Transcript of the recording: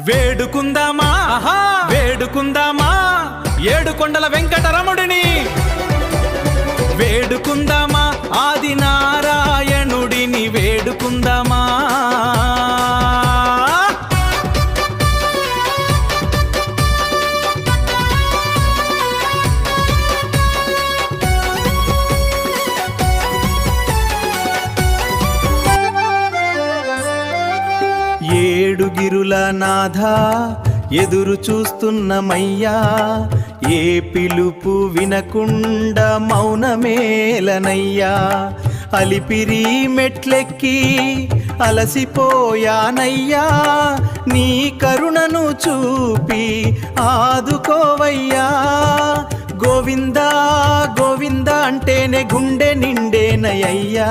వేడుకుందామా వేడుకుందామా ఏడుకొండల వెంకటరమణుడిని వేడుకుందామా ఆది నారాయణుడిని వేడుకుందామా ఏడుగిరుల నాథ ఎదురు చూస్తున్నమయ్యా ఏ పిలుపు వినకుండా మౌనమేలనయ్యా అలిపిరి మెట్లెక్కి అలసిపోయానయ్యా నీ కరుణను చూపి ఆదుకోవయ్యా గోవిందా గోవిందా అంటేనే గుండె నిండేనయ్యా